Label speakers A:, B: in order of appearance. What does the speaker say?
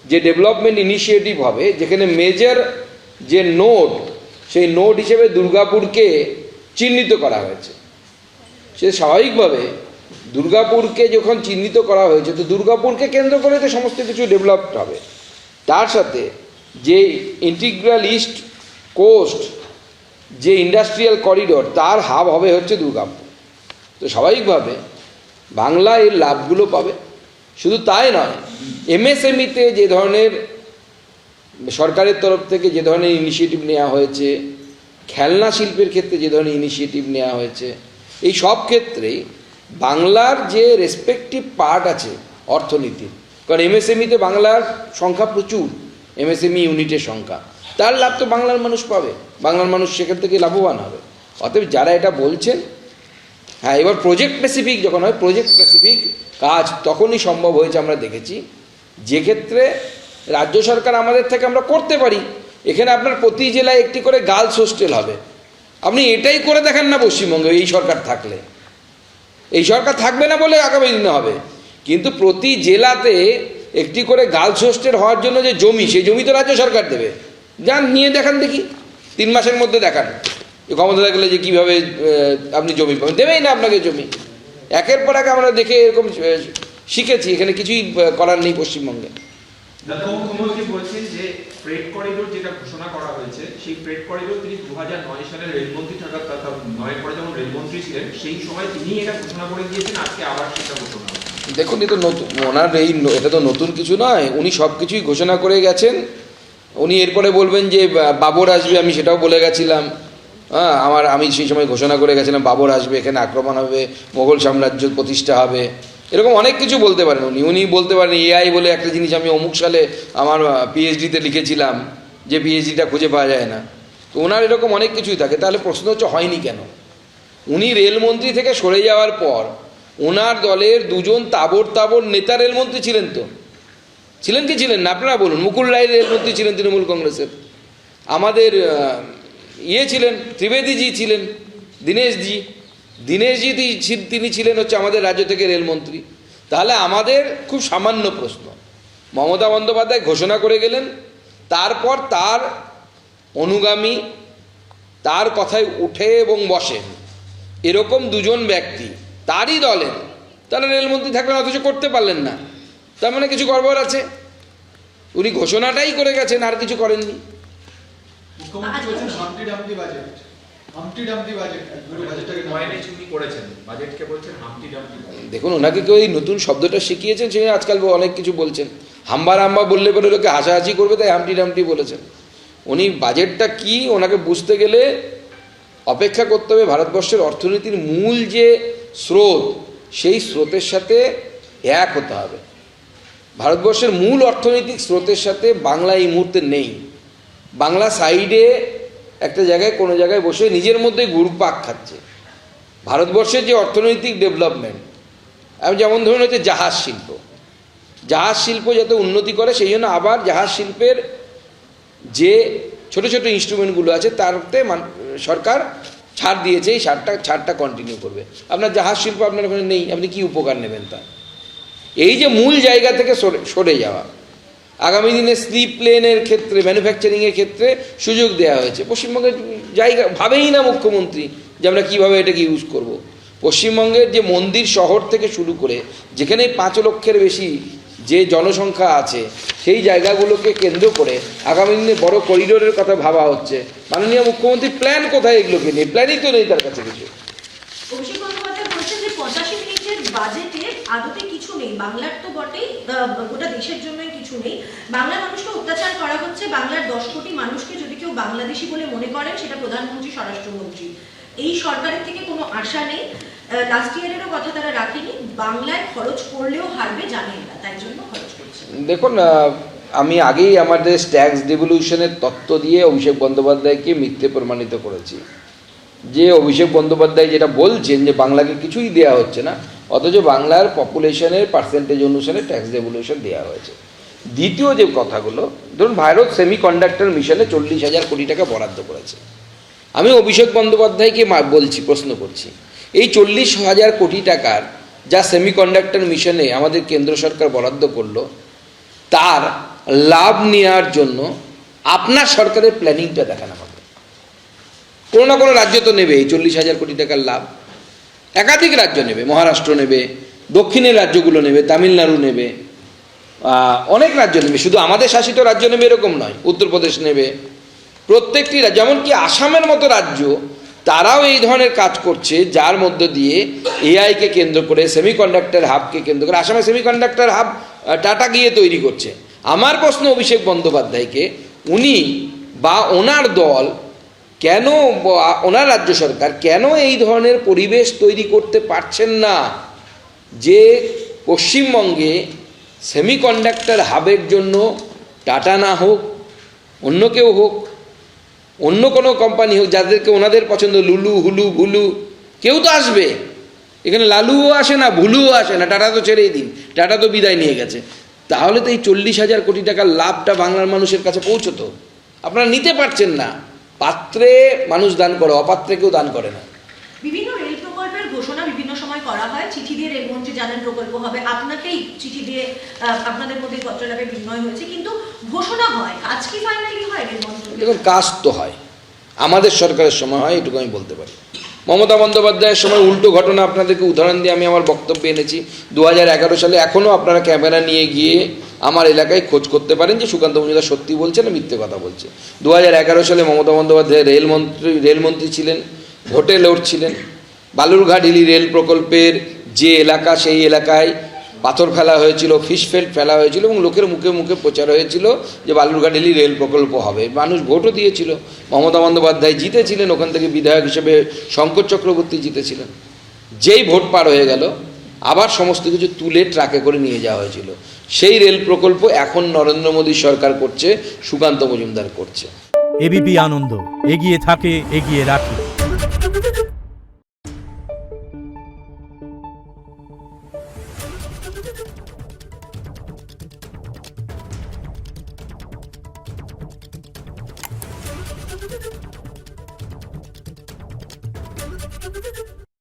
A: যে development initiative হবে, যেখানে মেজর যে নোড, সেই নোড হিসেবে দুর্গাপুরকে চিহ্নিত করা হয়েছে। সে স্বাভাবিকভাবে দুর্গাপুরকে যখন চিহ্নিত করা হয়েছে, তো দুর্গাপুরকে কেন্দ্র করে তো সমস্ত কিছু ডেভেলপড হবে। তার সাথে যে ইন্টিগ্রাল ইস্ট কোস্ট যে ইন্ডাস্ট্রিয়াল করিডোর, তার হাব হবে হচ্ছে দুর্গাপুর। তো স্বাভাবিকভাবে বাংলা এর লাভগুলো পাবে। শুধু তাই নয়, এমএসএমইতে যে ধরনের সরকারের তরফ থেকে যে ধরনের ইনিশিয়েটিভ নেওয়া হয়েছে, খেলনা শিল্পের ক্ষেত্রে যে ধরনের ইনিশিয়েটিভ নেওয়া হয়েছে, এই সব ক্ষেত্রেই বাংলার যে রেসপেক্টিভ পার্ট আছে অর্থনীতির, কারণ এমএসএমইতে বাংলার সংখ্যা প্রচুর, এমএসএমই ইউনিটের সংখ্যা, তার লাভ তো বাংলার মানুষ পাবে, বাংলার মানুষ সেখান থেকে লাভবান হবে। অতএব যারা এটা বলছেন, হ্যাঁ, এবার প্রজেক্ট স্পেসিফিক যখন হয়, প্রজেক্ট স্পেসিফিক কাজ তখনই সম্ভব হয়েছে। আমরা দেখেছি যে ক্ষেত্রে রাজ্য সরকার আমাদের থেকে আমরা করতে পারি। এখানে আপনার প্রতি জেলায় একটি করে গার্লস হোস্টেল হবে। আপনি এটাই করে দেখেন না পশ্চিমবঙ্গে, এই সরকার থাকলে। এই সরকার থাকবে না বলে আগামী দিনে হবে, কিন্তু প্রতি জেলাতে একটি করে গার্লস হোস্টেল হওয়ার জন্য যে জমি, সেই জমি তো রাজ্য সরকার দেবে। যান নিয়ে দেখান দেখি, 3 মাসের মধ্যে দেখান ক্ষমতা থাকলে যে কীভাবে আপনি জমি পাবেন। দেবেই না আপনাকে জমি। একের পর এক আমরা দেখে এরকম শিখেছি, এখানে কিছুই করার নেই পশ্চিমবঙ্গে।
B: মুখ্যমন্ত্রী বলছেন যে ফ্রেট করিডোর যেটা ঘোষণা করা হয়েছে, সেই ফ্রেট করিডোর তিনি 2009 সালে রেলমন্ত্রী থাকার কথা, 9 পরে যখন রেলমন্ত্রী ছিলেন সেই সময় তিনি এটা ঘোষণা করে দিয়েছেন, আজকে আবার সেটা ঘোষণা।
A: দেখুন, এটা নতুন, ওনার এটা তো নতুন কিছু নয়, উনি সব কিছুই ঘোষণা করে গেছেন। উনি এরপরে বলবেন যে বাবর আসবে, আমি সেটাও বলে গেছিলাম। হ্যাঁ, আমি সেই সময় ঘোষণা করে গেছিলাম বাবর আসবে, এখানে আক্রমণ হবে, মোগল সাম্রাজ্য প্রতিষ্ঠা হবে, এরকম অনেক কিছু বলতে পারেন উনি বলতে পারেন এআই বলে একটা জিনিস আমি অমুক সালে আমার পিএইচডিতে লিখেছিলাম, যে পিএইচডিটা খুঁজে পাওয়া যায় না। তো ওনার এরকম অনেক কিছুই থাকে। তাহলে প্রশ্ন হচ্ছে হয়নি কেন? উনি রেলমন্ত্রী থেকে সরে যাওয়ার পর ওনার দলের 2জন তাবড় নেতা রেলমন্ত্রী ছিলেন, তো ছিলেন কি ছিলেন না আপনারা বলুন? মুকুল রায় রেলমন্ত্রী ছিলেন তৃণমূল কংগ্রেসের, আমাদের ছিলেন ত্রিবেদীজি ছিলেন, দীনেশজি তিনি ছিলেন হচ্ছে আমাদের রাজ্য থেকে রেলমন্ত্রী। তাহলে আমাদের খুব সামান্য প্রশ্ন, মমতা বন্দ্যোপাধ্যায় ঘোষণা করে গেলেন, তারপর তার অনুগামী তার কথায় উঠে এবং বসেন এরকম 2জন ব্যক্তি তারই দলের, তারা রেলমন্ত্রী থাকলেন অথচ করতে পারলেন না, তার মানে কিছু গড়বড় আছে। উনি ঘোষণাটাই করে গেছেন, আর কিছু করেননি। দেখুন, ওনাকে কেউ এই নতুন শব্দটা শিখিয়েছেন, সে আজকাল অনেক কিছু বলছেন। হাম্বা বললে পরে লোকে হাসাহাসি করবে, তাই হামটি ডামটি বলেছেন। উনি বাজেটটা কি, ওনাকে বুঝতে গেলে অপেক্ষা করতে হবে ভারতবর্ষের অর্থনীতির মূল যে স্রোত, সেই স্রোতের সাথে এক হতে হবে। ভারতবর্ষের মূল অর্থনৈতিক স্রোতের সাথে বাংলা এই মুহূর্তে নেই। বাংলা সাইডে একটা জায়গায়, কোনো জায়গায় বসে নিজের মধ্যে ঘুরপাক খাচ্ছে। ভারতবর্ষের যে অর্থনৈতিক ডেভেলপমেন্ট, যেমন ধরুন হচ্ছে জাহাজ শিল্প যাতে উন্নতি করে, সেই জন্য আবার জাহাজ শিল্পের যে ছোট ছোট ইনস্ট্রুমেন্টগুলো আছে তারতে সরকার ছাড় দিয়েছে, এই ছাড়টা কন্টিনিউ করবে। আপনার জাহাজ শিল্প আপনার ওখানে নেই, আপনি কি উপকার নেবেন তার? এই যে মূল জায়গা থেকে সরে যাওয়া, আগামী দিনে স্লি প্লেনের ক্ষেত্রে, ম্যানুফ্যাকচারিংয়ের ক্ষেত্রে সুযোগ দেওয়া হয়েছে। পশ্চিমবঙ্গের জায়গা ভাবেই না মুখ্যমন্ত্রী যে আমরা কীভাবে এটাকে ইউজ করব। পশ্চিমবঙ্গের যে মন্দির শহর থেকে শুরু করে যেখানে 5 লক্ষের বেশি যে জনসংখ্যা আছে, সেই জায়গাগুলোকে কেন্দ্র করে আগামী দিনে বড় করিডোরের কথা ভাবা হচ্ছে। মাননীয় মুখ্যমন্ত্রী প্ল্যান কোথায় এগুলোকে নিয়ে? প্ল্যানই তো নেই তার কাছে কিছু।
C: অভিষেক বন্দ্যোপাধ্যায় বলছেন যে 85 মিনিটের বাজেটে আদতে কিছু নেই, বাংলার তো বটেই, গোটা দেশের জন্যই কিছু নেই। বাংলার মানুষকে অত্যাচার করা হচ্ছে, বাংলার 10 কোটি মানুষকে যদি কেউ বাংলাদেশি বলে মনে করেন, সেটা প্রধানমন্ত্রী, স্বরাষ্ট্রমন্ত্রী। এই সরকারের থেকে কোনো আশা নেই। লাস্ট ইয়ারেরও কথা তারা রাখেনি, বাংলায় খরচ করলেও হারবে জানেন না, তাই জন্য খরচ করছে।
A: দেখুন, আমি আগেই আমাদের ট্যাক্স ডেভলিউশনের তত্ত্ব দিয়ে অভিষেক বন্দ্যোপাধ্যায়কে মিথ্যে প্রমাণিত করেছি। যে অভিষেক বন্দ্যোপাধ্যায় যেটা বলছেন যে বাংলাকে কিছুই দেওয়া হচ্ছে না, অথচ বাংলার পপুলেশনের পার্সেন্টেজ অনুসারে ট্যাক্স ডেভলিউশন দেওয়া হয়েছে। দ্বিতীয় যে কথাগুলো, ধরুন ভারত সেমিকন্ডাক্টর মিশনে 40,000 কোটি টাকা বরাদ্দ করেছে। আমি অভিষেক বন্দ্যোপাধ্যায়কে বলছি, প্রশ্ন করছি, এই 40,000 কোটি টাকার যা সেমিকন্ডাক্টর মিশনে আমাদের কেন্দ্র সরকার বরাদ্দ করলো, তার লাভ নেওয়ার জন্য আপনার সরকারের প্ল্যানিংটা দেখানো হবে। কোনো না কোনো রাজ্য তো নেবে এই 40,000 কোটি টাকার লাভ, একাধিক রাজ্য নেবে, মহারাষ্ট্র নেবে, দক্ষিণের রাজ্যগুলো নেবে, তামিলনাড়ু নেবে, অনেক রাজ্য নেবে, শুধু আমাদের শাসিত রাজ্য নেবে এরকম নয়, উত্তরপ্রদেশ নেবে, প্রত্যেকটি রাজ্য, যেমনকি আসামের মতো রাজ্য তারাও এই ধরনের কাজ করছে, যার মধ্য দিয়ে এআইকে কেন্দ্র করে, সেমিকন্ডাক্টর হাবকে কেন্দ্র করে, আসামে সেমিকন্ডাক্টর হাব টাটা গিয়ে তৈরি করছে। আমার প্রশ্ন অভিষেক বন্দ্যোপাধ্যায়কে, উনি বা ওনার দল কেন, ওনার রাজ্য সরকার কেন এই ধরনের পরিবেশ তৈরি করতে পারছেন না যে পশ্চিমবঙ্গে সেমিকন্ডাক্টর হাবের জন্য টাটা না হোক, অন্য কেউ হোক, অন্য কোনো কোম্পানি হোক, যাদেরকে ওনাদের পছন্দ, লুলু, হুলু, ভুলু, কেউ তো আসবে এখানে, লালুও আসে না, ভুলুও আসে না, টাটা তো ছেড়েই দিন, টাটা তো বিদায় নিয়ে গেছে। তাহলে তো এই 40,000 কোটি টাকার লাভটা বাংলার মানুষের কাছে পৌঁছতো, আপনারা নিতে পারছেন না। পাত্রে মানুষ দান করে, অপাত্রে কেউ দান করে না।
C: বিভিন্ন রেল প্রকল্পের ঘোষণা বিভিন্ন সময় করা হয়, চিঠি দিয়ে রেলমন্ত্রী জানান প্রকল্প হবে, আপনাকেই চিঠি দিয়ে আপনাদের মধ্যে পত্রলাভে বিনিময় হয়েছে, কিন্তু ঘোষণা হয়, কাজ কি ফাইনালি হয় রেলমন্ত্রী?
A: দেখুন, কাজ তো হয়, আমাদের সরকারের সময় হয়, এটুকু আমি বলতে পারি। মমতা বন্দ্যোপাধ্যায়ের সময় উল্টো ঘটনা আপনাদেরকে উদাহরণ দিয়ে আমি আমার বক্তব্যে এনেছি। 2011 সালে এখনও আপনারা ক্যামেরা নিয়ে গিয়ে আমার এলাকায় খোঁজ করতে পারেন যে সুকান্ত মজুমদার সত্যি বলছে না মিথ্যে কথা বলছে। 2011 সালে মমতা বন্দ্যোপাধ্যায় রেলমন্ত্রী ছিলেন, ভোটে লড়ছিলেন। বালুরঘাট হিলি রেল প্রকল্পের যে এলাকা, সেই এলাকায় পাথর ফেলা হয়েছিল, ফিশফেল্ট ফেলা হয়েছিল, এবং লোকের মুখে মুখে প্রচার হয়েছিল যে বালুরঘাট হিলি রেল প্রকল্প হবে। মানুষ ভোটও দিয়েছিল, মমতা বন্দ্যোপাধ্যায় জিতেছিলেন, ওখান থেকে বিধায়ক হিসেবে শঙ্কর চক্রবর্তী জিতেছিলেন। যেই ভোট পার হয়ে গেল, আবার সমস্ত কিছু তুলে ট্রাকে করে নিয়ে যাওয়া হয়েছিল। সেই রেল প্রকল্প এখন নরেন্দ্র মোদী সরকার করছে, সুকান্ত মজুমদার করছে।
D: এবিপি আনন্দ, এগিয়ে থাকে, এগিয়ে রাখে।
E: Thank you.